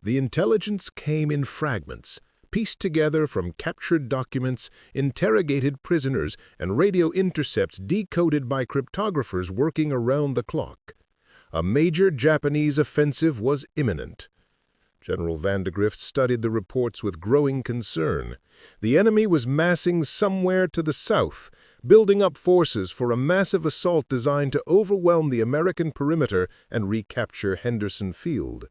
The intelligence came in fragments, pieced together from captured documents, interrogated prisoners, and radio intercepts decoded by cryptographers working around the clock. A major Japanese offensive was imminent. General Vandegrift studied the reports with growing concern. The enemy was massing somewhere to the south, building up forces for a massive assault designed to overwhelm the American perimeter and recapture Henderson Field.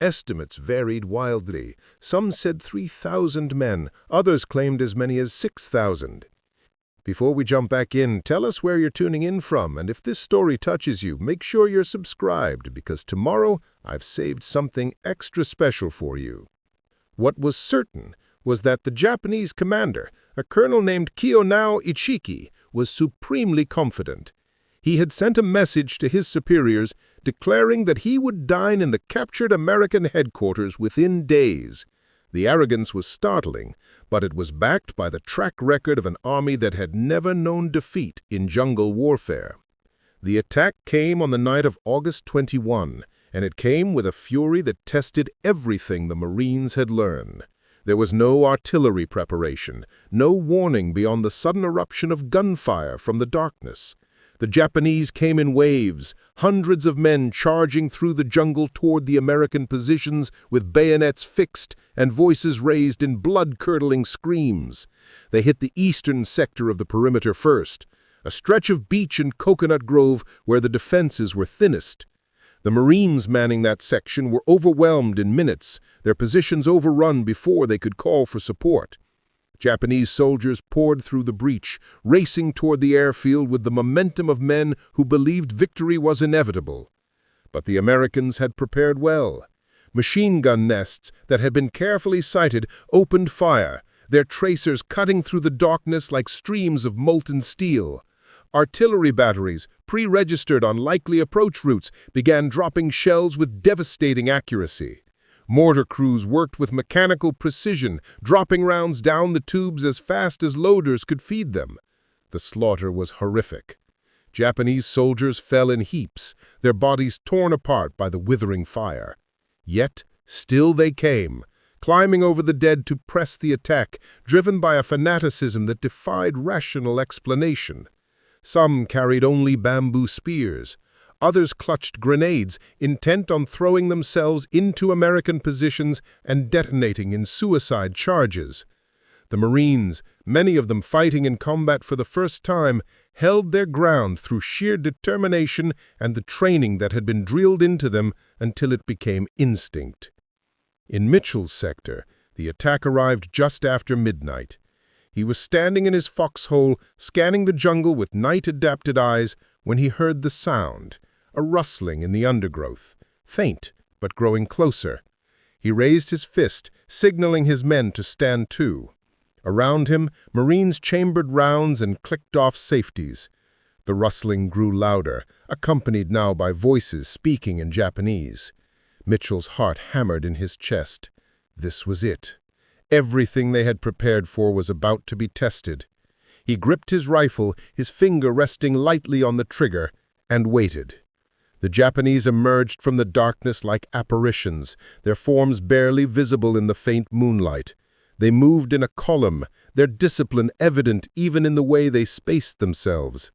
Estimates varied wildly. Some said 3,000 men, others claimed as many as 6,000. Before we jump back in, tell us where you're tuning in from, and if this story touches you, make sure you're subscribed, because tomorrow I've saved something extra special for you. What was certain was that the Japanese commander, a colonel named Kiyonao Ichiki, was supremely confident. He had sent a message to his superiors declaring that he would dine in the captured American headquarters within days. The arrogance was startling, but it was backed by the track record of an army that had never known defeat in jungle warfare. The attack came on the night of August 21, and it came with a fury that tested everything the Marines had learned. There was no artillery preparation, no warning beyond the sudden eruption of gunfire from the darkness. The Japanese came in waves, hundreds of men charging through the jungle toward the American positions with bayonets fixed and voices raised in blood-curdling screams. They hit the eastern sector of the perimeter first, a stretch of beach and coconut grove where the defenses were thinnest. The Marines manning that section were overwhelmed in minutes, their positions overrun before they could call for support. Japanese soldiers poured through the breach, racing toward the airfield with the momentum of men who believed victory was inevitable. But the Americans had prepared well. Machine gun nests that had been carefully sighted opened fire, their tracers cutting through the darkness like streams of molten steel. Artillery batteries, pre-registered on likely approach routes, began dropping shells with devastating accuracy. Mortar crews worked with mechanical precision, dropping rounds down the tubes as fast as loaders could feed them. The slaughter was horrific. Japanese soldiers fell in heaps, their bodies torn apart by the withering fire. Yet, still they came, climbing over the dead to press the attack, driven by a fanaticism that defied rational explanation. Some carried only bamboo spears. Others clutched grenades, intent on throwing themselves into American positions and detonating in suicide charges. The Marines, many of them fighting in combat for the first time, held their ground through sheer determination and the training that had been drilled into them until it became instinct. In Mitchell's sector, the attack arrived just after midnight. He was standing in his foxhole, scanning the jungle with night-adapted eyes, when he heard the sound. A rustling in the undergrowth, faint but growing closer. He raised his fist, signaling his men to stand to. Around him, Marines chambered rounds and clicked off safeties. The rustling grew louder, accompanied now by voices speaking in Japanese. Mitchell's heart hammered in his chest. This was it. Everything they had prepared for was about to be tested. He gripped his rifle, his finger resting lightly on the trigger, and waited. The Japanese emerged from the darkness like apparitions, their forms barely visible in the faint moonlight. They moved in a column, their discipline evident even in the way they spaced themselves.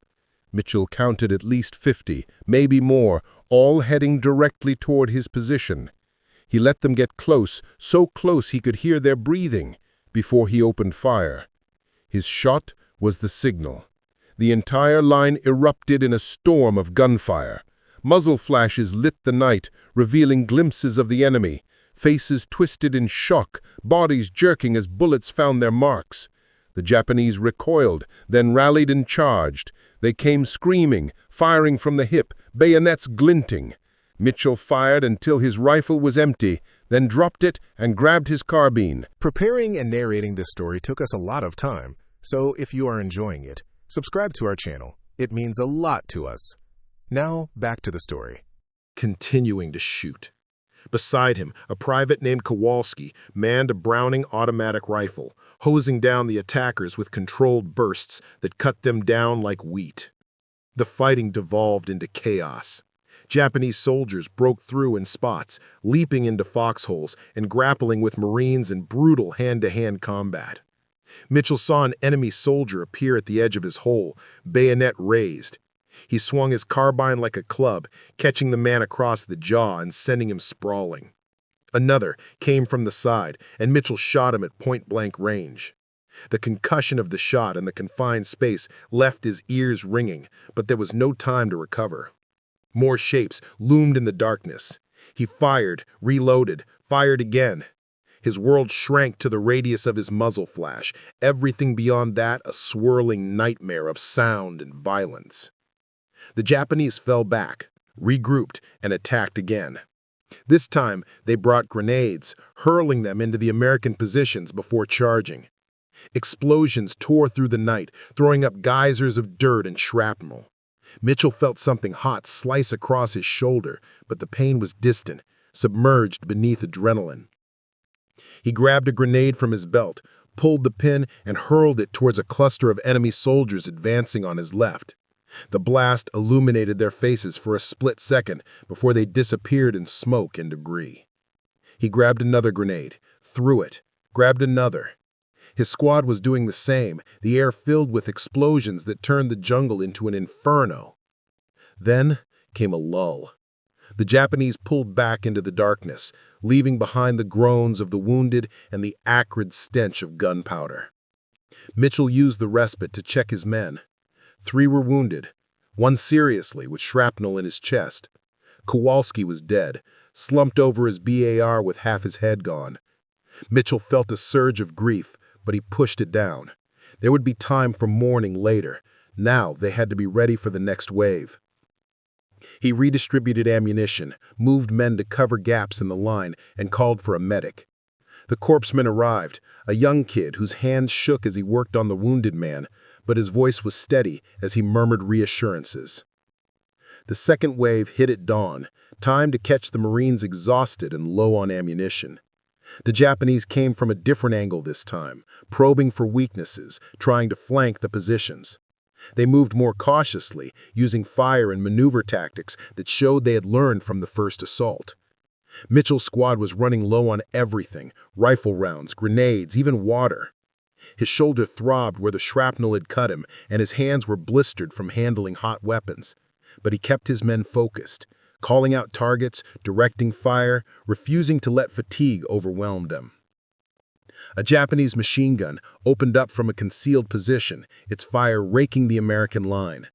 Mitchell counted at least 50, maybe more, all heading directly toward his position. He let them get close, so close he could hear their breathing, before he opened fire. His shot was the signal. The entire line erupted in a storm of gunfire. Muzzle flashes lit the night, revealing glimpses of the enemy, faces twisted in shock, bodies jerking as bullets found their marks. The Japanese recoiled, then rallied and charged. They came screaming, firing from the hip, bayonets glinting. Mitchell fired until his rifle was empty, then dropped it and grabbed his carbine. Preparing and narrating this story took us a lot of time, so if you are enjoying it, subscribe to our channel. It means a lot to us. Now, back to the story. Continuing to shoot. Beside him, a private named Kowalski manned a Browning automatic rifle, hosing down the attackers with controlled bursts that cut them down like wheat. The fighting devolved into chaos. Japanese soldiers broke through in spots, leaping into foxholes and grappling with Marines in brutal hand-to-hand combat. Mitchell saw an enemy soldier appear at the edge of his hole, bayonet raised. He swung his carbine like a club, catching the man across the jaw and sending him sprawling. Another came from the side, and Mitchell shot him at point-blank range. The concussion of the shot in the confined space left his ears ringing, but there was no time to recover. More shapes loomed in the darkness. He fired, reloaded, fired again. His world shrank to the radius of his muzzle flash, everything beyond that a swirling nightmare of sound and violence. The Japanese fell back, regrouped, and attacked again. This time, they brought grenades, hurling them into the American positions before charging. Explosions tore through the night, throwing up geysers of dirt and shrapnel. Mitchell felt something hot slice across his shoulder, but the pain was distant, submerged beneath adrenaline. He grabbed a grenade from his belt, pulled the pin, and hurled it towards a cluster of enemy soldiers advancing on his left. The blast illuminated their faces for a split second before they disappeared in smoke and debris. He grabbed another grenade, threw it, grabbed another. His squad was doing the same, the air filled with explosions that turned the jungle into an inferno. Then came a lull. The Japanese pulled back into the darkness, leaving behind the groans of the wounded and the acrid stench of gunpowder. Mitchell used the respite to check his men. 3 were wounded, one seriously with shrapnel in his chest. Kowalski was dead, slumped over his BAR with half his head gone. Mitchell felt a surge of grief, but he pushed it down. There would be time for mourning later. Now they had to be ready for the next wave. He redistributed ammunition, moved men to cover gaps in the line, and called for a medic. The corpsman arrived, a young kid whose hands shook as he worked on the wounded man, but his voice was steady as he murmured reassurances. The second wave hit at dawn, time to catch the Marines exhausted and low on ammunition. The Japanese came from a different angle this time, probing for weaknesses, trying to flank the positions. They moved more cautiously, using fire and maneuver tactics that showed they had learned from the first assault. Mitchell's squad was running low on everything, rifle rounds, grenades, even water. His shoulder throbbed where the shrapnel had cut him, and his hands were blistered from handling hot weapons. But he kept his men focused, calling out targets, directing fire, refusing to let fatigue overwhelm them. A Japanese machine gun opened up from a concealed position, its fire raking the American line.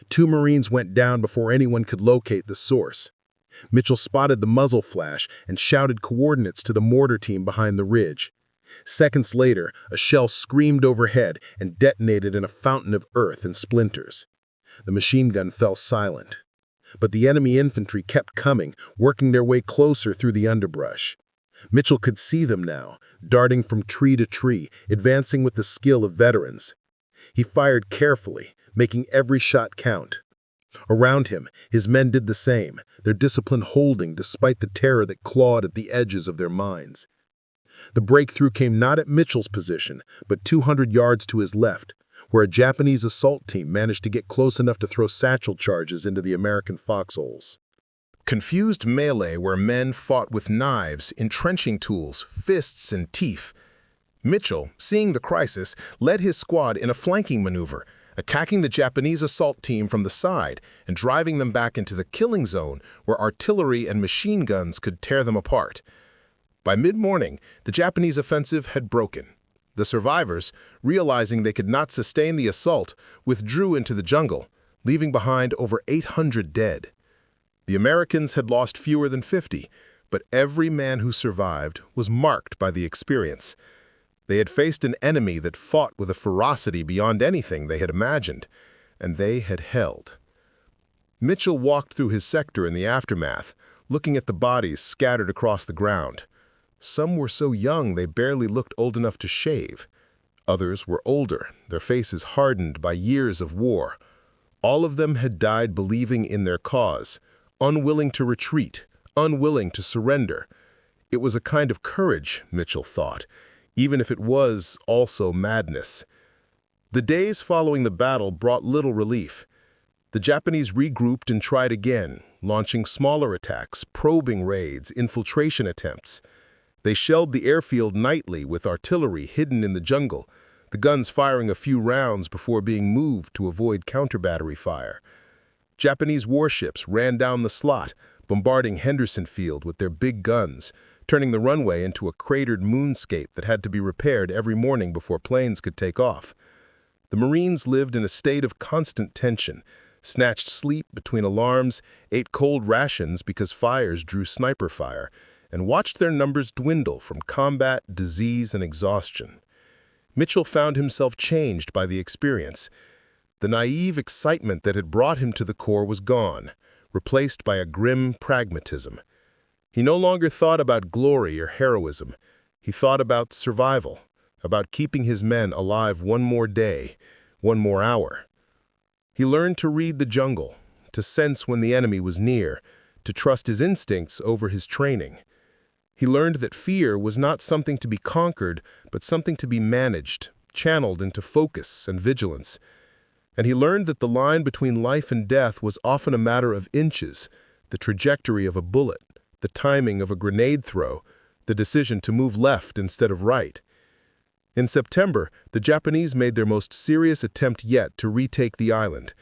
2 Marines went down before anyone could locate the source. Mitchell spotted the muzzle flash and shouted coordinates to the mortar team behind the ridge. Seconds later, a shell screamed overhead and detonated in a fountain of earth and splinters. The machine gun fell silent. But the enemy infantry kept coming, working their way closer through the underbrush. Mitchell could see them now, darting from tree to tree, advancing with the skill of veterans. He fired carefully, making every shot count. Around him, his men did the same, their discipline holding despite the terror that clawed at the edges of their minds. The breakthrough came not at Mitchell's position, but 200 yards to his left, where a Japanese assault team managed to get close enough to throw satchel charges into the American foxholes. Confused melee where men fought with knives, entrenching tools, fists, and teeth. Mitchell, seeing the crisis, led his squad in a flanking maneuver, attacking the Japanese assault team from the side and driving them back into the killing zone where artillery and machine guns could tear them apart. By mid-morning, the Japanese offensive had broken. The survivors, realizing they could not sustain the assault, withdrew into the jungle, leaving behind over 800 dead. The Americans had lost fewer than 50, but every man who survived was marked by the experience. They had faced an enemy that fought with a ferocity beyond anything they had imagined, and they had held. Mitchell walked through his sector in the aftermath, looking at the bodies scattered across the ground. Some were so young they barely looked old enough to shave. Others were older, their faces hardened by years of war. All of them had died believing in their cause, unwilling to retreat, unwilling to surrender. It was a kind of courage, Mitchell thought, even if it was also madness. The days following the battle brought little relief. The Japanese regrouped and tried again, launching smaller attacks, probing raids, infiltration attempts. They shelled the airfield nightly with artillery hidden in the jungle, the guns firing a few rounds before being moved to avoid counter-battery fire. Japanese warships ran down the slot, bombarding Henderson Field with their big guns, turning the runway into a cratered moonscape that had to be repaired every morning before planes could take off. The Marines lived in a state of constant tension, snatched sleep between alarms, ate cold rations because fires drew sniper fire, and watched their numbers dwindle from combat, disease, and exhaustion. Mitchell found himself changed by the experience. The naive excitement that had brought him to the Corps was gone, replaced by a grim pragmatism. He no longer thought about glory or heroism. He thought about survival, about keeping his men alive one more day, one more hour. He learned to read the jungle, to sense when the enemy was near, to trust his instincts over his training. He learned that fear was not something to be conquered, but something to be managed, channeled into focus and vigilance. And he learned that the line between life and death was often a matter of inches, the trajectory of a bullet, the timing of a grenade throw, the decision to move left instead of right. In September, the Japanese made their most serious attempt yet to retake the island.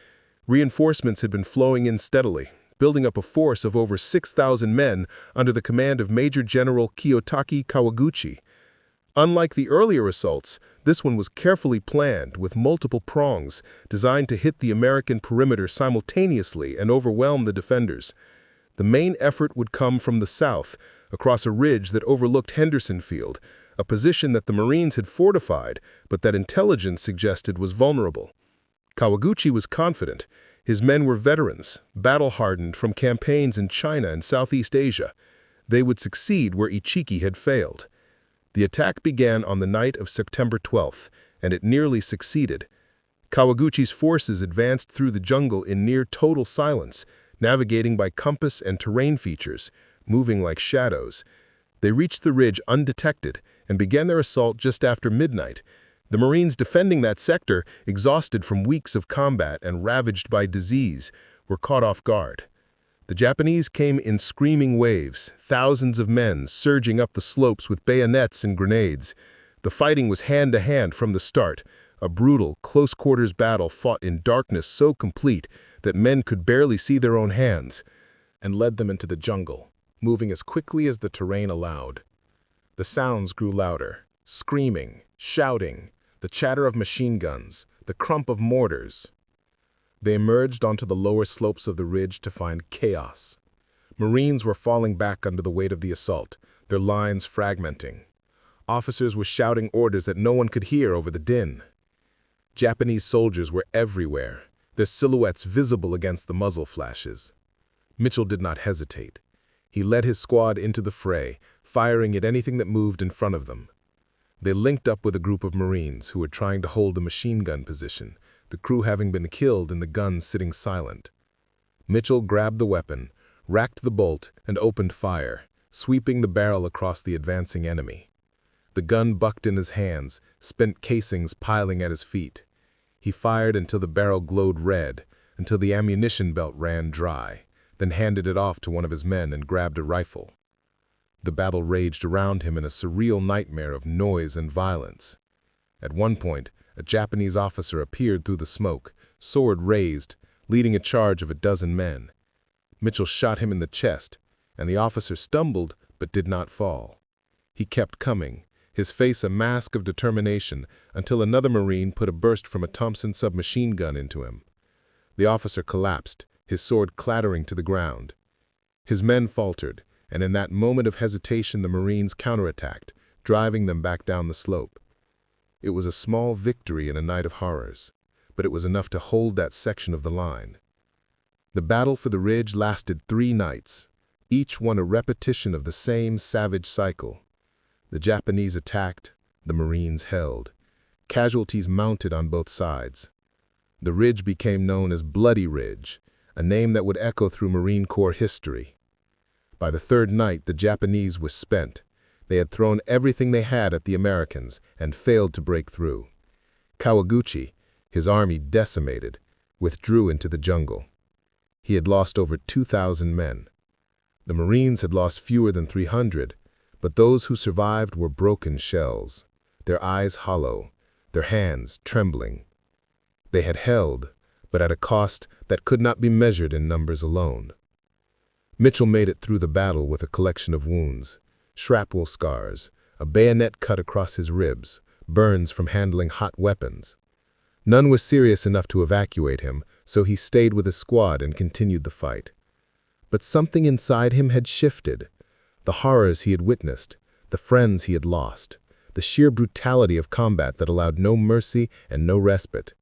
Reinforcements had been flowing in steadily, building up a force of over 6,000 men under the command of Major General Kiyotaki Kawaguchi. Unlike the earlier assaults, this one was carefully planned with multiple prongs designed to hit the American perimeter simultaneously and overwhelm the defenders. The main effort would come from the south, across a ridge that overlooked Henderson Field, a position that the Marines had fortified, but that intelligence suggested was vulnerable. Kawaguchi was confident. His men were veterans, battle-hardened from campaigns in China and Southeast Asia. They would succeed where Ichiki had failed. The attack began on the night of September 12th, and it nearly succeeded. Kawaguchi's forces advanced through the jungle in near total silence, navigating by compass and terrain features, moving like shadows. They reached the ridge undetected and began their assault just after midnight. The Marines defending that sector, exhausted from weeks of combat and ravaged by disease, were caught off guard. The Japanese came in screaming waves, thousands of men surging up the slopes with bayonets and grenades. The fighting was hand-to-hand from the start, a brutal, close-quarters battle fought in darkness so complete that men could barely see their own hands, and led them into the jungle, moving as quickly as the terrain allowed. The sounds grew louder, screaming, shouting, the chatter of machine guns, the crump of mortars. They emerged onto the lower slopes of the ridge to find chaos. Marines were falling back under the weight of the assault, their lines fragmenting. Officers were shouting orders that no one could hear over the din. Japanese soldiers were everywhere, their silhouettes visible against the muzzle flashes. Mitchell did not hesitate. He led his squad into the fray, firing at anything that moved in front of them. They linked up with a group of Marines who were trying to hold a machine gun position, the crew having been killed and the guns sitting silent. Mitchell grabbed the weapon, racked the bolt, and opened fire, sweeping the barrel across the advancing enemy. The gun bucked in his hands, spent casings piling at his feet. He fired until the barrel glowed red, until the ammunition belt ran dry, then handed it off to one of his men and grabbed a rifle. The battle raged around him in a surreal nightmare of noise and violence. At one point, a Japanese officer appeared through the smoke, sword raised, leading a charge of a dozen men. Mitchell shot him in the chest, and the officer stumbled but did not fall. He kept coming, his face a mask of determination, until another Marine put a burst from a Thompson submachine gun into him. The officer collapsed, his sword clattering to the ground. His men faltered, and in that moment of hesitation the Marines counterattacked, driving them back down the slope. It was a small victory in a night of horrors, but it was enough to hold that section of the line. The battle for the ridge lasted 3 nights, each one a repetition of the same savage cycle. The Japanese attacked, the Marines held. Casualties mounted on both sides. The ridge became known as Bloody Ridge, a name that would echo through Marine Corps history. By the 3rd night, the Japanese were spent. They had thrown everything they had at the Americans and failed to break through. Kawaguchi, his army decimated, withdrew into the jungle. He had lost over 2,000 men. The Marines had lost fewer than 300, but those who survived were broken shells, their eyes hollow, their hands trembling. They had held, but at a cost that could not be measured in numbers alone. Mitchell made it through the battle with a collection of wounds, shrapnel scars, a bayonet cut across his ribs, burns from handling hot weapons. None was serious enough to evacuate him, so he stayed with his squad and continued the fight. But something inside him had shifted. The horrors he had witnessed, the friends he had lost, the sheer brutality of combat that allowed no mercy and no respite.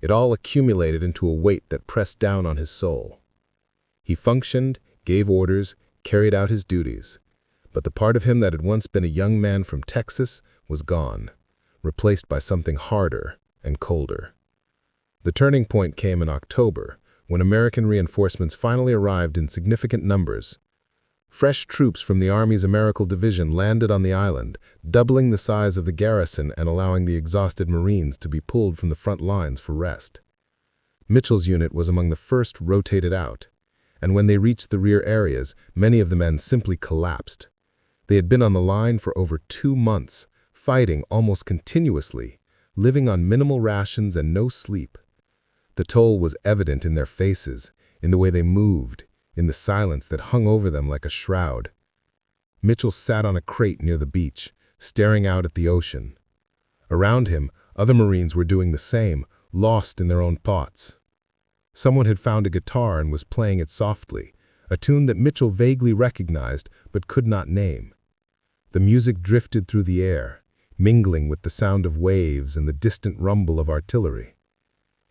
It all accumulated into a weight that pressed down on his soul. He functioned, gave orders, carried out his duties. But the part of him that had once been a young man from Texas was gone, replaced by something harder and colder. The turning point came in October, when American reinforcements finally arrived in significant numbers. Fresh troops from the Army's American Division landed on the island, doubling the size of the garrison and allowing the exhausted Marines to be pulled from the front lines for rest. Mitchell's unit was among the first rotated out, and when they reached the rear areas, many of the men simply collapsed. They had been on the line for over 2 months, fighting almost continuously, living on minimal rations and no sleep. The toll was evident in their faces, in the way they moved, in the silence that hung over them like a shroud. Mitchell sat on a crate near the beach, staring out at the ocean. Around him, other Marines were doing the same, lost in their own thoughts. Someone had found a guitar and was playing it softly, a tune that Mitchell vaguely recognized but could not name. The music drifted through the air, mingling with the sound of waves and the distant rumble of artillery.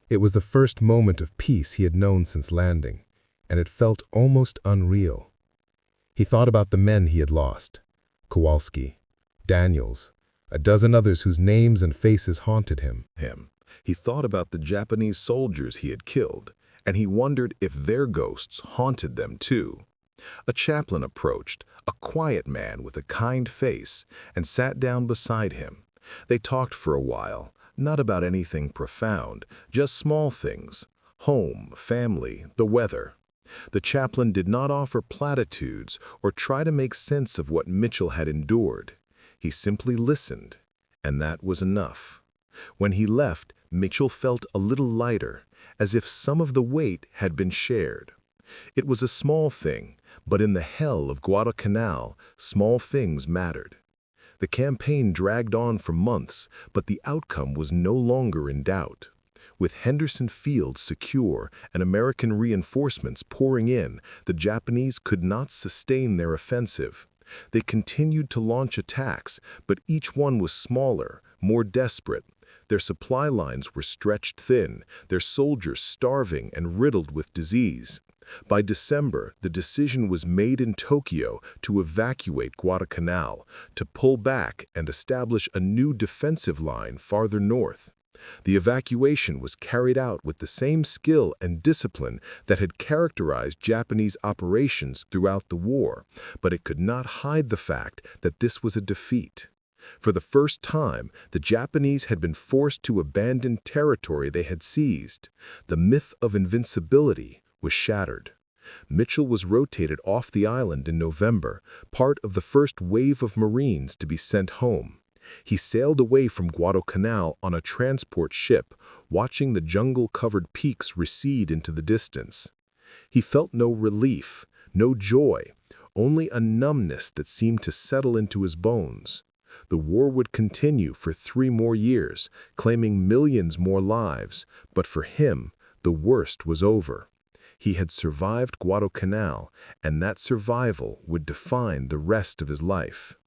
It was the first moment of peace he had known since landing, and it felt almost unreal. He thought about the men he had lost, Kowalski, Daniels, a dozen others whose names and faces haunted him. He thought about the Japanese soldiers he had killed, and he wondered if their ghosts haunted them too. A chaplain approached, a quiet man with a kind face, and sat down beside him. They talked for a while, not about anything profound, just small things: home, family, the weather. The chaplain did not offer platitudes or try to make sense of what Mitchell had endured. He simply listened, and that was enough. When he left, Mitchell felt a little lighter, as if some of the weight had been shared. It was a small thing, but in the hell of Guadalcanal, small things mattered. The campaign dragged on for months, but the outcome was no longer in doubt. With Henderson Field secure and American reinforcements pouring in, the Japanese could not sustain their offensive. They continued to launch attacks, but each one was smaller, more desperate. Their supply lines were stretched thin, their soldiers starving and riddled with disease. By December, the decision was made in Tokyo to evacuate Guadalcanal, to pull back and establish a new defensive line farther north. The evacuation was carried out with the same skill and discipline that had characterized Japanese operations throughout the war, but it could not hide the fact that this was a defeat. For the first time, the Japanese had been forced to abandon territory they had seized. The myth of invincibility was shattered. Mitchell was rotated off the island in November, part of the first wave of Marines to be sent home. He sailed away from Guadalcanal on a transport ship, watching the jungle-covered peaks recede into the distance. He felt no relief, no joy, only a numbness that seemed to settle into his bones. The war would continue for 3 more years, claiming millions more lives, but for him, the worst was over. He had survived Guadalcanal, and that survival would define the rest of his life.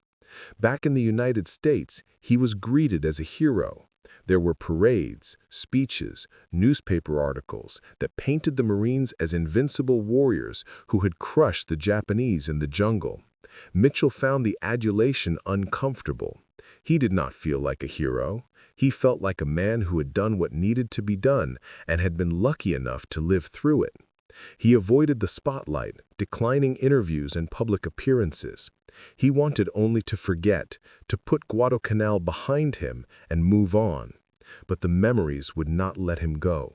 Back in the United States, he was greeted as a hero. There were parades, speeches, newspaper articles that painted the Marines as invincible warriors who had crushed the Japanese in the jungle. Mitchell found the adulation uncomfortable. He did not feel like a hero. He felt like a man who had done what needed to be done and had been lucky enough to live through it. He avoided the spotlight, declining interviews and public appearances. He wanted only to forget, to put Guadalcanal behind him and move on. But the memories would not let him go.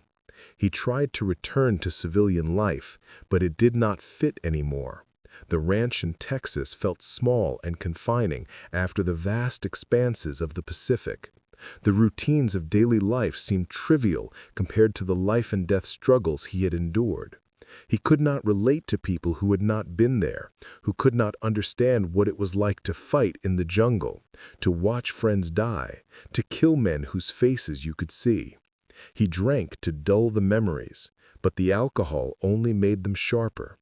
He tried to return to civilian life, but it did not fit anymore. The ranch in Texas felt small and confining after the vast expanses of the Pacific. The routines of daily life seemed trivial compared to the life-and-death struggles he had endured. He could not relate to people who had not been there, who could not understand what it was like to fight in the jungle, to watch friends die, to kill men whose faces you could see. He drank to dull the memories, but the alcohol only made them sharper.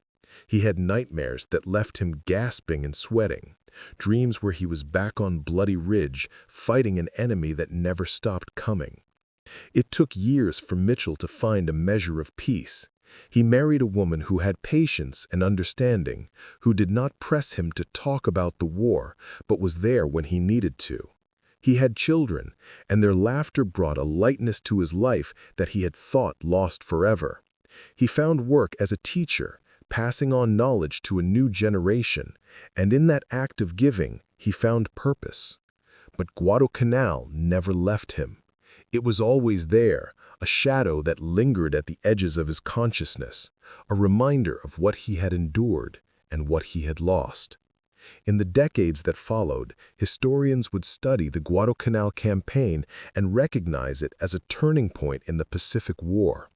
He had nightmares that left him gasping and sweating, dreams where he was back on Bloody Ridge, fighting an enemy that never stopped coming. It took years for Mitchell to find a measure of peace. He married a woman who had patience and understanding, who did not press him to talk about the war, but was there when he needed to. He had children, and their laughter brought a lightness to his life that he had thought lost forever. He found work as a teacher, passing on knowledge to a new generation, and in that act of giving, he found purpose. But Guadalcanal never left him. It was always there, a shadow that lingered at the edges of his consciousness, a reminder of what he had endured and what he had lost. In the decades that followed, historians would study the Guadalcanal campaign and recognize it as a turning point in the Pacific War.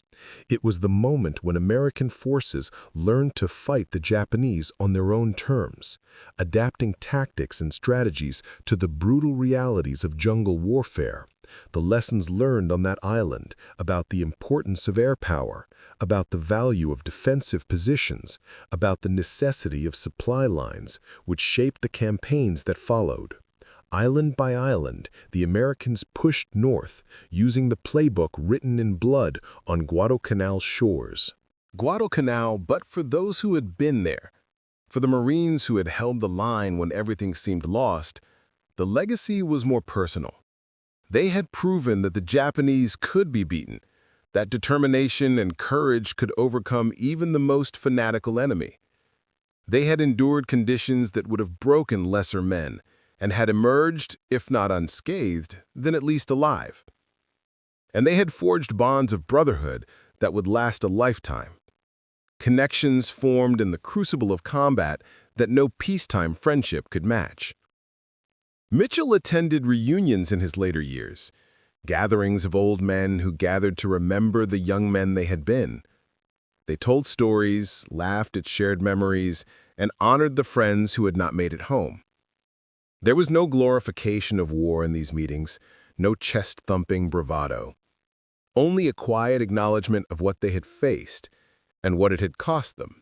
It was the moment when American forces learned to fight the Japanese on their own terms, adapting tactics and strategies to the brutal realities of jungle warfare. The lessons learned on that island about the importance of air power, about the value of defensive positions, about the necessity of supply lines, which shaped the campaigns that followed. Island by island, the Americans pushed north, using the playbook written in blood on Guadalcanal's shores. Guadalcanal, but for those who had been there, for the Marines who had held the line when everything seemed lost, the legacy was more personal. They had proven that the Japanese could be beaten, that determination and courage could overcome even the most fanatical enemy. They had endured conditions that would have broken lesser men, and had emerged, if not unscathed, then at least alive. And they had forged bonds of brotherhood that would last a lifetime. Connections formed in the crucible of combat that no peacetime friendship could match. Mitchell attended reunions in his later years, gatherings of old men who gathered to remember the young men they had been. They told stories, laughed at shared memories, and honored the friends who had not made it home. There was no glorification of war in these meetings, no chest-thumping bravado. Only a quiet acknowledgement of what they had faced and what it had cost them.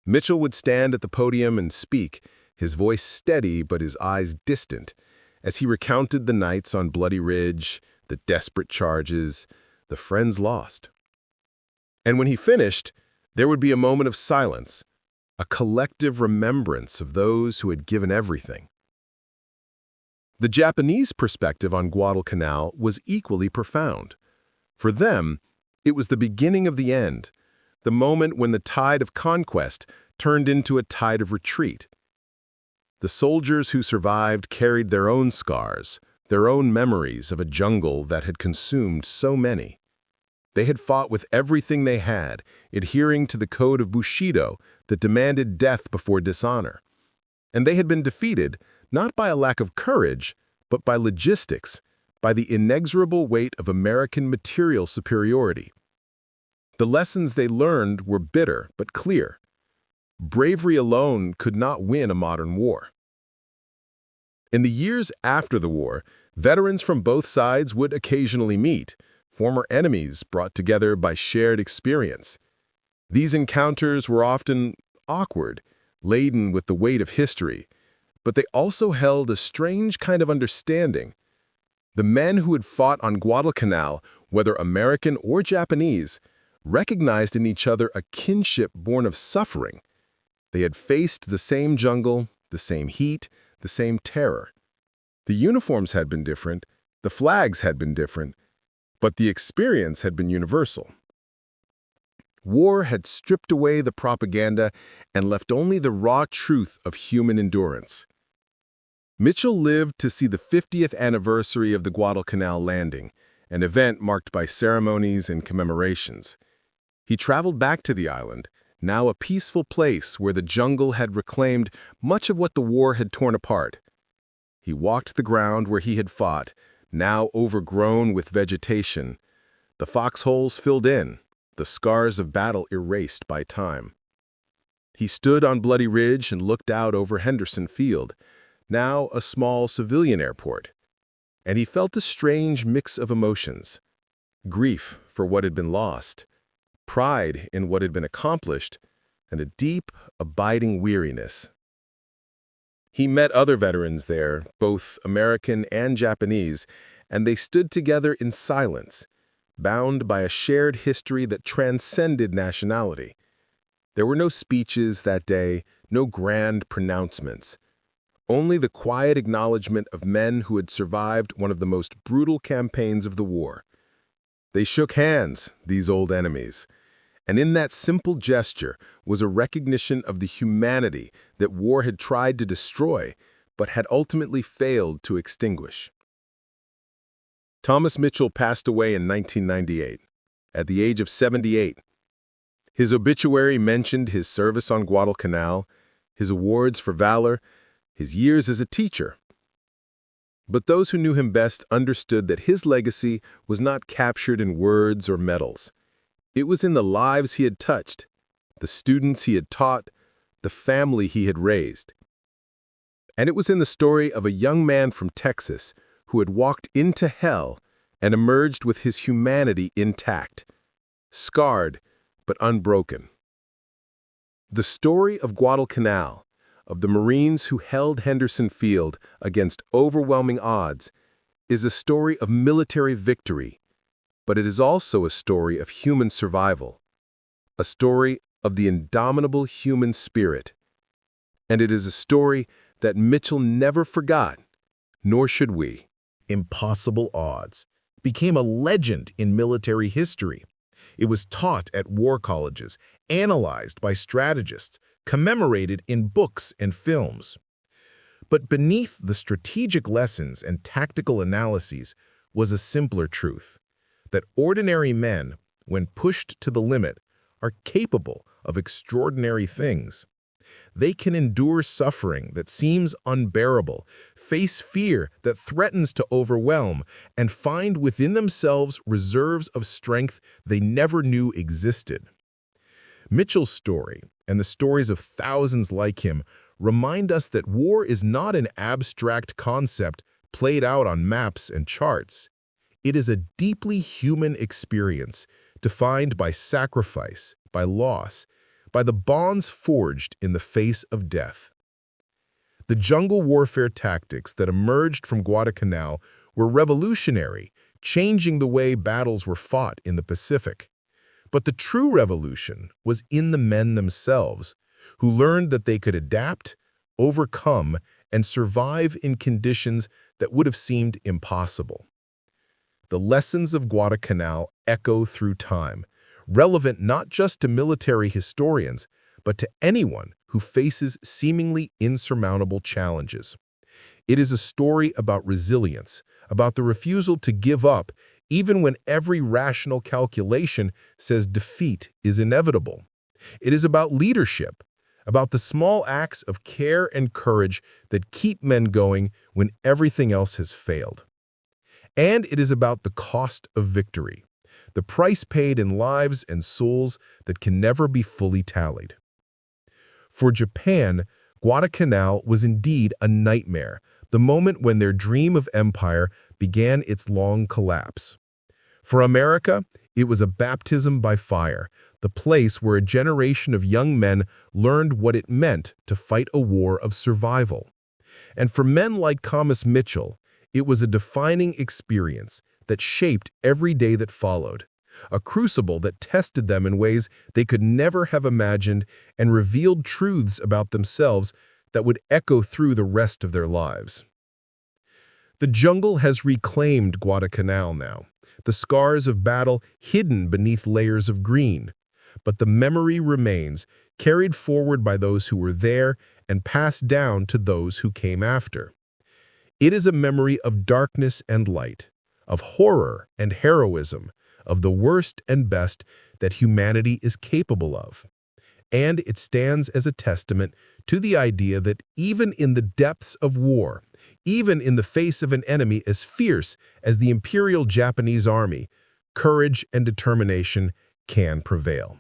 Mitchell would stand at the podium and speak, his voice steady but his eyes distant, as he recounted the nights on Bloody Ridge, the desperate charges, the friends lost. And when he finished, there would be a moment of silence, a collective remembrance of those who had given everything. The Japanese perspective on Guadalcanal was equally profound. For them, it was the beginning of the end, the moment when the tide of conquest turned into a tide of retreat. The soldiers who survived carried their own scars, their own memories of a jungle that had consumed so many. They had fought with everything they had, adhering to the code of Bushido that demanded death before dishonor. And they had been defeated, not by a lack of courage, but by logistics, by the inexorable weight of American material superiority. The lessons they learned were bitter but clear. Bravery alone could not win a modern war. In the years after the war, veterans from both sides would occasionally meet, former enemies brought together by shared experience. These encounters were often awkward, laden with the weight of history, but they also held a strange kind of understanding. The men who had fought on Guadalcanal, whether American or Japanese, recognized in each other a kinship born of suffering. They had faced the same jungle, the same heat, the same terror. The uniforms had been different, the flags had been different, but the experience had been universal. War had stripped away the propaganda and left only the raw truth of human endurance. Mitchell lived to see the 50th anniversary of the Guadalcanal landing, an event marked by ceremonies and commemorations. He traveled back to the island, now a peaceful place where the jungle had reclaimed much of what the war had torn apart. He walked the ground where he had fought, now overgrown with vegetation, the foxholes filled in, the scars of battle erased by time. He stood on Bloody Ridge and looked out over Henderson Field, now a small civilian airport, and he felt a strange mix of emotions: grief for what had been lost, pride in what had been accomplished, and a deep, abiding weariness. He met other veterans there, both American and Japanese, and they stood together in silence, bound by a shared history that transcended nationality. There were no speeches that day, no grand pronouncements. Only the quiet acknowledgement of men who had survived one of the most brutal campaigns of the war. They shook hands, these old enemies, and in that simple gesture was a recognition of the humanity that war had tried to destroy, but had ultimately failed to extinguish. Thomas Mitchell passed away in 1998, at the age of 78. His obituary mentioned his service on Guadalcanal, his awards for valor, his years as a teacher. But those who knew him best understood that his legacy was not captured in words or medals. It was in the lives he had touched, the students he had taught, the family he had raised. And it was in the story of a young man from Texas who had walked into hell and emerged with his humanity intact, scarred but unbroken. The story of Guadalcanal, of the Marines who held Henderson Field against overwhelming odds, is a story of military victory, but it is also a story of human survival, a story of the indomitable human spirit. And it is a story that Mitchell never forgot, nor should we. Impossible odds became a legend in military history. It was taught at war colleges, analyzed by strategists, commemorated in books and films. But beneath the strategic lessons and tactical analyses was a simpler truth, that ordinary men, when pushed to the limit, are capable of extraordinary things. They can endure suffering that seems unbearable, face fear that threatens to overwhelm, and find within themselves reserves of strength they never knew existed. Mitchell's story, and the stories of thousands like him, remind us that war is not an abstract concept played out on maps and charts. It is a deeply human experience, defined by sacrifice, by loss, by the bonds forged in the face of death. The jungle warfare tactics that emerged from Guadalcanal were revolutionary, changing the way battles were fought in the Pacific. But the true revolution was in the men themselves, who learned that they could adapt, overcome, and survive in conditions that would have seemed impossible. The lessons of Guadalcanal echo through time, relevant not just to military historians, but to anyone who faces seemingly insurmountable challenges. It is a story about resilience, about the refusal to give up, even when every rational calculation says defeat is inevitable. It is about leadership, about the small acts of care and courage that keep men going when everything else has failed. And it is about the cost of victory, the price paid in lives and souls that can never be fully tallied. For Japan, Guadalcanal was indeed a nightmare, the moment when their dream of empire began its long collapse. For America, it was a baptism by fire, the place where a generation of young men learned what it meant to fight a war of survival. And for men like Thomas Mitchell, it was a defining experience that shaped every day that followed, a crucible that tested them in ways they could never have imagined and revealed truths about themselves that would echo through the rest of their lives. The jungle has reclaimed Guadalcanal now, the scars of battle hidden beneath layers of green, but the memory remains, carried forward by those who were there and passed down to those who came after. It is a memory of darkness and light, of horror and heroism, of the worst and best that humanity is capable of. And it stands as a testament to the idea that even in the depths of war, even in the face of an enemy as fierce as the Imperial Japanese Army, courage and determination can prevail.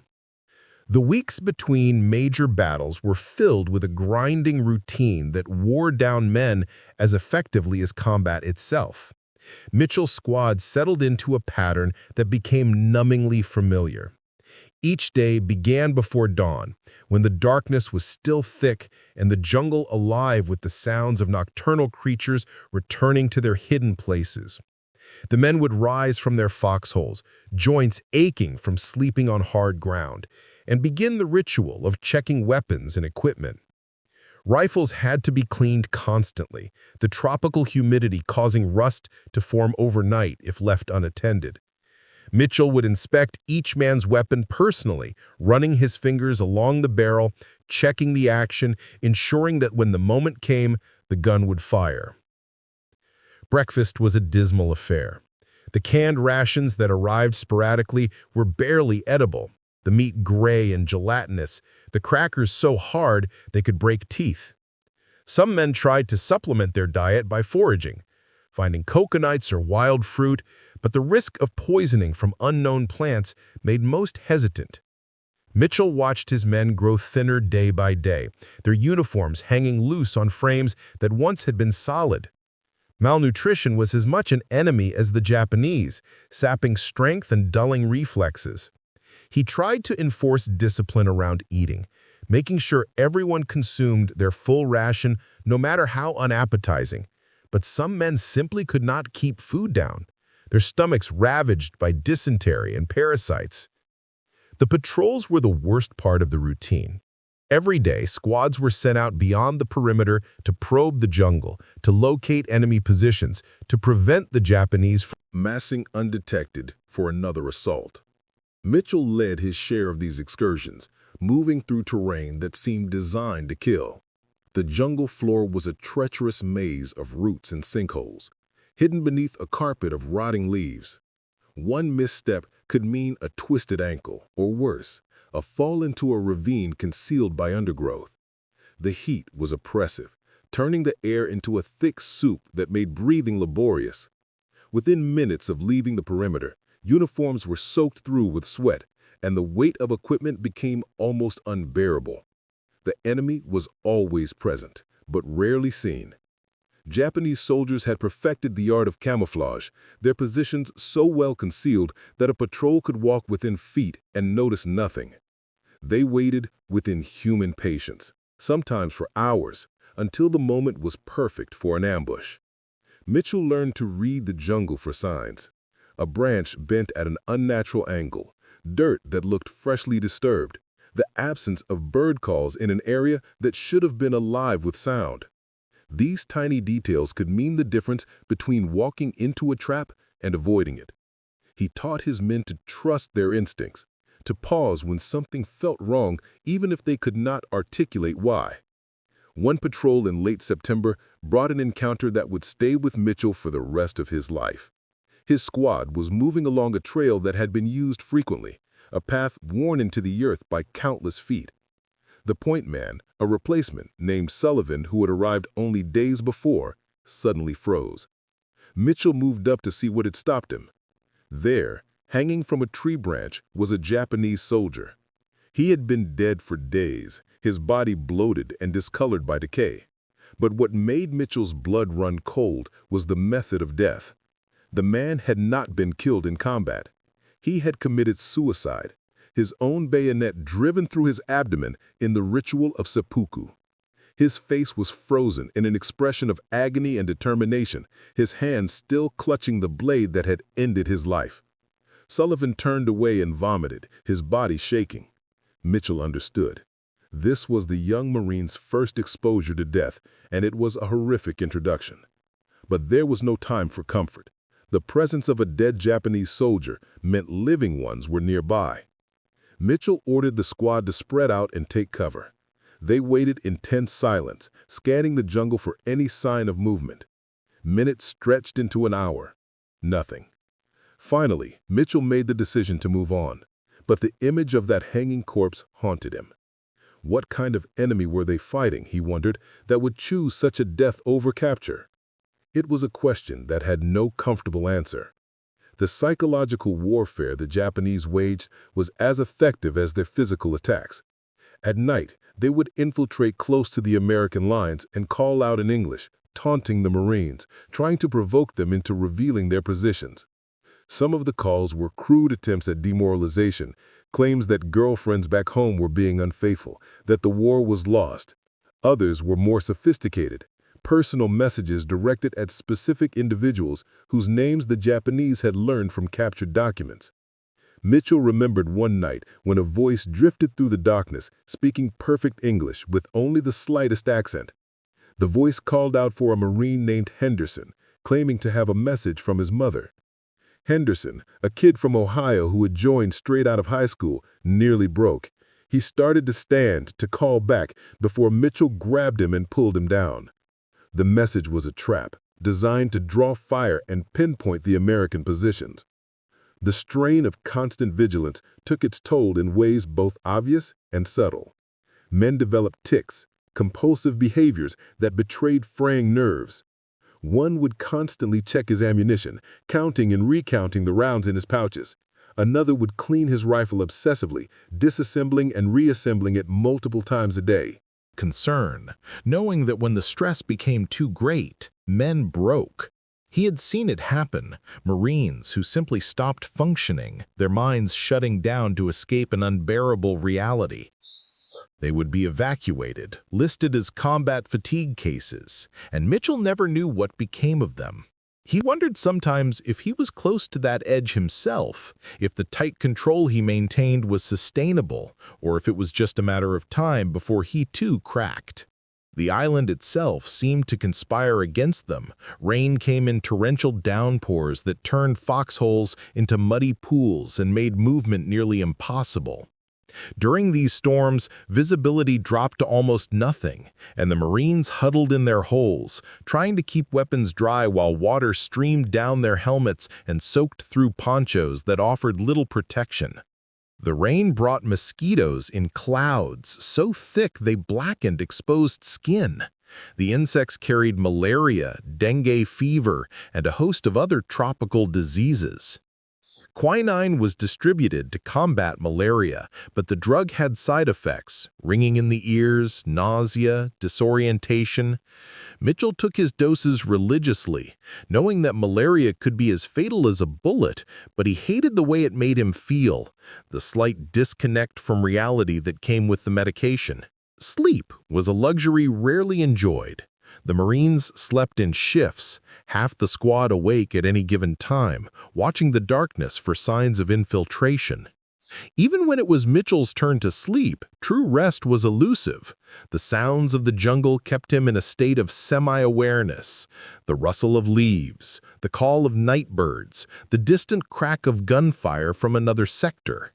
The weeks between major battles were filled with a grinding routine that wore down men as effectively as combat itself. Mitchell's squad settled into a pattern that became numbingly familiar. Each day began before dawn, when the darkness was still thick and the jungle alive with the sounds of nocturnal creatures returning to their hidden places. The men would rise from their foxholes, joints aching from sleeping on hard ground, and begin the ritual of checking weapons and equipment. Rifles had to be cleaned constantly, the tropical humidity causing rust to form overnight if left unattended. Mitchell would inspect each man's weapon personally, running his fingers along the barrel, checking the action, ensuring that when the moment came, the gun would fire. Breakfast was a dismal affair. The canned rations that arrived sporadically were barely edible, the meat gray and gelatinous, the crackers so hard they could break teeth. Some men tried to supplement their diet by foraging, finding coconuts or wild fruit, but the risk of poisoning from unknown plants made most hesitant. Mitchell watched his men grow thinner day by day, their uniforms hanging loose on frames that once had been solid. Malnutrition was as much an enemy as the Japanese, sapping strength and dulling reflexes. He tried to enforce discipline around eating, making sure everyone consumed their full ration no matter how unappetizing. But some men simply could not keep food down, their stomachs ravaged by dysentery and parasites. The patrols were the worst part of the routine. Every day, squads were sent out beyond the perimeter to probe the jungle, to locate enemy positions, to prevent the Japanese from massing undetected for another assault. Mitchell led his share of these excursions, moving through terrain that seemed designed to kill. The jungle floor was a treacherous maze of roots and sinkholes, hidden beneath a carpet of rotting leaves. One misstep could mean a twisted ankle, or worse, a fall into a ravine concealed by undergrowth. The heat was oppressive, turning the air into a thick soup that made breathing laborious. Within minutes of leaving the perimeter, uniforms were soaked through with sweat, and the weight of equipment became almost unbearable. The enemy was always present, but rarely seen. Japanese soldiers had perfected the art of camouflage, their positions so well concealed that a patrol could walk within feet and notice nothing. They waited with inhuman patience, sometimes for hours, until the moment was perfect for an ambush. Mitchell learned to read the jungle for signs. A branch bent at an unnatural angle, dirt that looked freshly disturbed, the absence of bird calls in an area that should have been alive with sound. These tiny details could mean the difference between walking into a trap and avoiding it. He taught his men to trust their instincts, to pause when something felt wrong even if they could not articulate why. One patrol in late September brought an encounter that would stay with Mitchell for the rest of his life. His squad was moving along a trail that had been used frequently, a path worn into the earth by countless feet. The point man, a replacement named Sullivan who had arrived only days before, suddenly froze. Mitchell moved up to see what had stopped him. There, hanging from a tree branch, was a Japanese soldier. He had been dead for days, his body bloated and discolored by decay. But what made Mitchell's blood run cold was the method of death. The man had not been killed in combat. He had committed suicide, his own bayonet driven through his abdomen in the ritual of seppuku. His face was frozen in an expression of agony and determination, his hand still clutching the blade that had ended his life. Sullivan turned away and vomited, his body shaking. Mitchell understood. This was the young Marine's first exposure to death, and it was a horrific introduction. But there was no time for comfort. The presence of a dead Japanese soldier meant living ones were nearby. Mitchell ordered the squad to spread out and take cover. They waited in tense silence, scanning the jungle for any sign of movement. Minutes stretched into an hour. Nothing. Finally, Mitchell made the decision to move on, but the image of that hanging corpse haunted him. What kind of enemy were they fighting, he wondered, that would choose such a death over capture? It was a question that had no comfortable answer. The psychological warfare the Japanese waged was as effective as their physical attacks. At night, they would infiltrate close to the American lines and call out in English, taunting the Marines, trying to provoke them into revealing their positions. Some of the calls were crude attempts at demoralization, claims that girlfriends back home were being unfaithful, that the war was lost. Others were more sophisticated, personal messages directed at specific individuals whose names the Japanese had learned from captured documents. Mitchell remembered one night when a voice drifted through the darkness, speaking perfect English with only the slightest accent. The voice called out for a Marine named Henderson, claiming to have a message from his mother. Henderson, a kid from Ohio who had joined straight out of high school, nearly broke. He started to stand to call back before Mitchell grabbed him and pulled him down. The message was a trap, designed to draw fire and pinpoint the American positions. The strain of constant vigilance took its toll in ways both obvious and subtle. Men developed tics, compulsive behaviors that betrayed fraying nerves. One would constantly check his ammunition, counting and recounting the rounds in his pouches. Another would clean his rifle obsessively, disassembling and reassembling it multiple times a day. Concern, knowing that when the stress became too great, men broke. He had seen it happen, Marines who simply stopped functioning, their minds shutting down to escape an unbearable reality. They would be evacuated, listed as combat fatigue cases, and Mitchell never knew what became of them. He wondered sometimes if he was close to that edge himself, if the tight control he maintained was sustainable, or if it was just a matter of time before he too cracked. The island itself seemed to conspire against them. Rain came in torrential downpours that turned foxholes into muddy pools and made movement nearly impossible. During these storms, visibility dropped to almost nothing, and the Marines huddled in their holes, trying to keep weapons dry while water streamed down their helmets and soaked through ponchos that offered little protection. The rain brought mosquitoes in clouds, so thick they blackened exposed skin. The insects carried malaria, dengue fever, and a host of other tropical diseases. Quinine was distributed to combat malaria, but the drug had side effects, ringing in the ears, nausea, disorientation. Mitchell took his doses religiously, knowing that malaria could be as fatal as a bullet, but he hated the way it made him feel, the slight disconnect from reality that came with the medication. Sleep was a luxury rarely enjoyed. The Marines slept in shifts, half the squad awake at any given time, watching the darkness for signs of infiltration. Even when it was Mitchell's turn to sleep, true rest was elusive. The sounds of the jungle kept him in a state of semi-awareness. The rustle of leaves, the call of night birds, the distant crack of gunfire from another sector.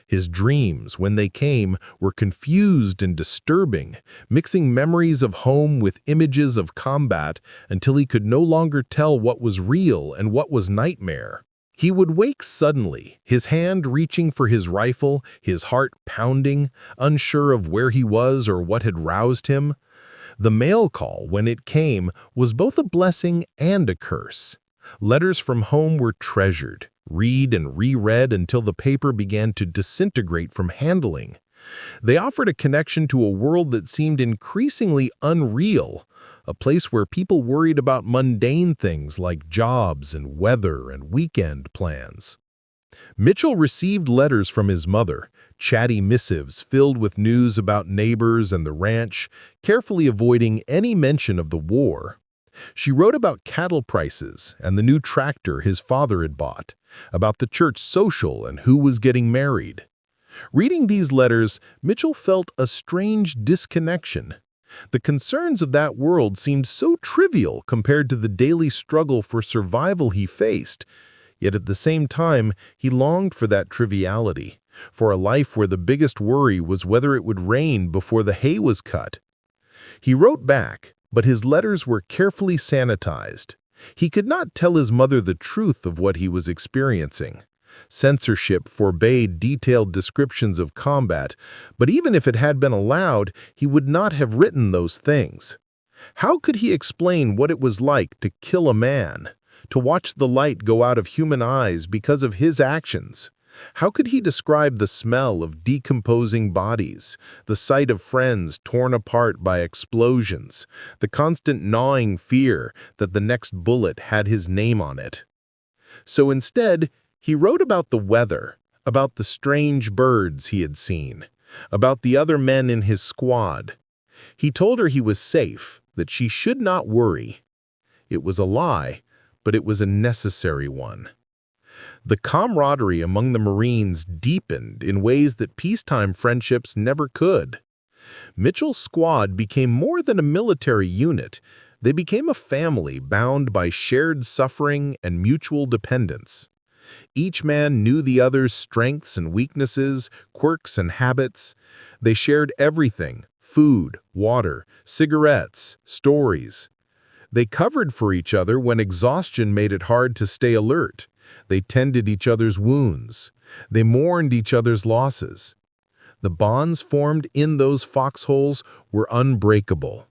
His dreams, when they came, were confused and disturbing, mixing memories of home with images of combat until he could no longer tell what was real and what was nightmare. He would wake suddenly, his hand reaching for his rifle, his heart pounding, unsure of where he was or what had roused him. The mail call, when it came, was both a blessing and a curse. Letters from home were treasured, read and reread until the paper began to disintegrate from handling. They offered a connection to a world that seemed increasingly unreal, a place where people worried about mundane things like jobs and weather and weekend plans. Mitchell received letters from his mother, chatty missives filled with news about neighbors and the ranch, carefully avoiding any mention of the war. She wrote about cattle prices and the new tractor his father had bought, about the church social and who was getting married. Reading these letters, Mitchell felt a strange disconnection. The concerns of that world seemed so trivial compared to the daily struggle for survival he faced, yet at the same time he longed for that triviality, for a life where the biggest worry was whether it would rain before the hay was cut. He wrote back, but his letters were carefully sanitized. He could not tell his mother the truth of what he was experiencing. Censorship forbade detailed descriptions of combat, but even if it had been allowed, he would not have written those things. How could he explain what it was like to kill a man, to watch the light go out of human eyes because of his actions? How could he describe the smell of decomposing bodies, the sight of friends torn apart by explosions, the constant gnawing fear that the next bullet had his name on it? So instead, he wrote about the weather, about the strange birds he had seen, about the other men in his squad. He told her he was safe, that she should not worry. It was a lie, but it was a necessary one. The camaraderie among the Marines deepened in ways that peacetime friendships never could. Mitchell's squad became more than a military unit. They became a family bound by shared suffering and mutual dependence. Each man knew the other's strengths and weaknesses, quirks and habits. They shared everything: food, water, cigarettes, stories. They covered for each other when exhaustion made it hard to stay alert. They tended each other's wounds. They mourned each other's losses. The bonds formed in those foxholes were unbreakable.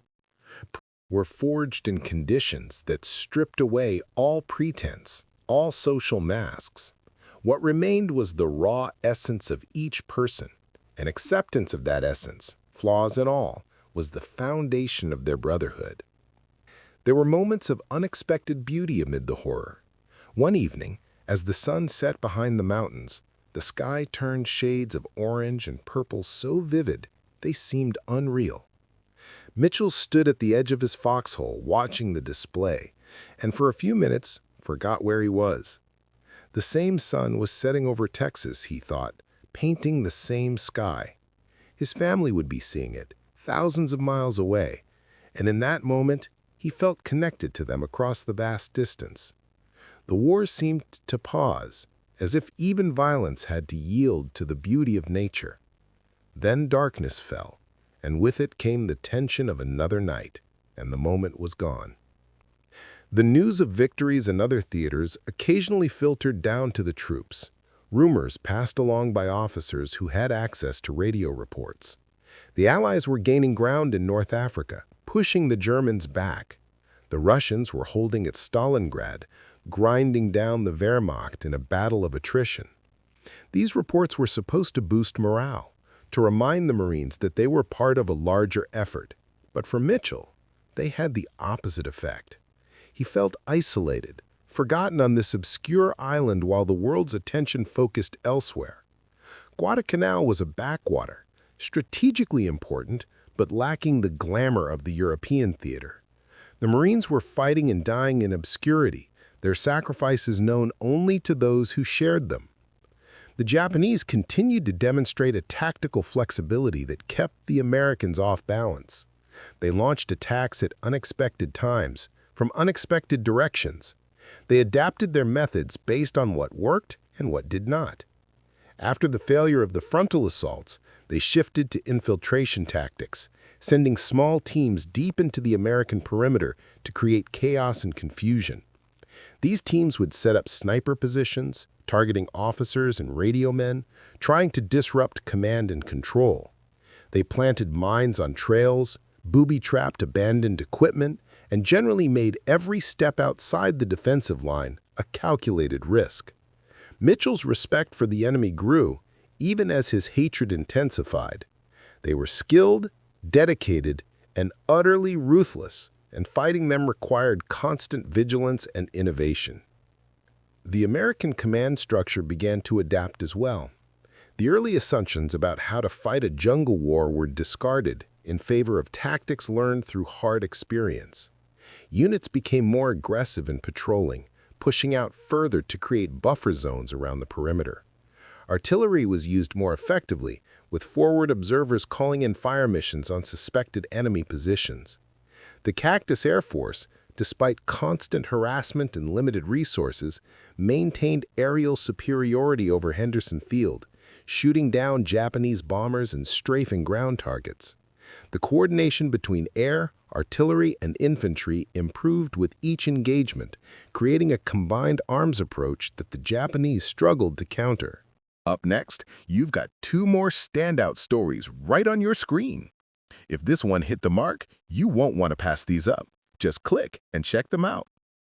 Were forged in conditions that stripped away all pretense, all social masks. What remained was the raw essence of each person, and acceptance of that essence, flaws and all, was the foundation of their brotherhood. There were moments of unexpected beauty amid the horror. One evening, as the sun set behind the mountains, the sky turned shades of orange and purple so vivid they seemed unreal. Mitchell stood at the edge of his foxhole watching the display, and for a few minutes forgot where he was. The same sun was setting over Texas, he thought, painting the same sky. His family would be seeing it, thousands of miles away, and in that moment, he felt connected to them across the vast distance. The war seemed to pause, as if even violence had to yield to the beauty of nature. Then darkness fell, and with it came the tension of another night, and the moment was gone. The news of victories in other theaters occasionally filtered down to the troops. Rumors passed along by officers who had access to radio reports. The Allies were gaining ground in North Africa, pushing the Germans back. The Russians were holding at Stalingrad, grinding down the Wehrmacht in a battle of attrition. These reports were supposed to boost morale, to remind the Marines that they were part of a larger effort. But for Mitchell, they had the opposite effect. He felt isolated, forgotten on this obscure island while the world's attention focused elsewhere. Guadalcanal was a backwater, strategically important, but lacking the glamour of the European theater. The Marines were fighting and dying in obscurity, their sacrifices known only to those who shared them. The Japanese continued to demonstrate a tactical flexibility that kept the Americans off balance. They launched attacks at unexpected times, from unexpected directions. They adapted their methods based on what worked and what did not. After the failure of the frontal assaults, they shifted to infiltration tactics, sending small teams deep into the American perimeter to create chaos and confusion. These teams would set up sniper positions, targeting officers and radio men, trying to disrupt command and control. They planted mines on trails, booby-trapped abandoned equipment, and generally made every step outside the defensive line a calculated risk. Mitchell's respect for the enemy grew, even as his hatred intensified. They were skilled, dedicated, and utterly ruthless, and fighting them required constant vigilance and innovation. The American command structure began to adapt as well. The early assumptions about how to fight a jungle war were discarded in favor of tactics learned through hard experience. Units became more aggressive in patrolling, pushing out further to create buffer zones around the perimeter. Artillery was used more effectively, with forward observers calling in fire missions on suspected enemy positions. The Cactus Air Force, despite constant harassment and limited resources, maintained aerial superiority over Henderson Field, shooting down Japanese bombers and strafing ground targets. The coordination between air, artillery, and infantry improved with each engagement, creating a combined arms approach that the Japanese struggled to counter. Up next, you've got 2 more standout stories right on your screen. If this one hit the mark, you won't want to pass these up. Just click and check them out.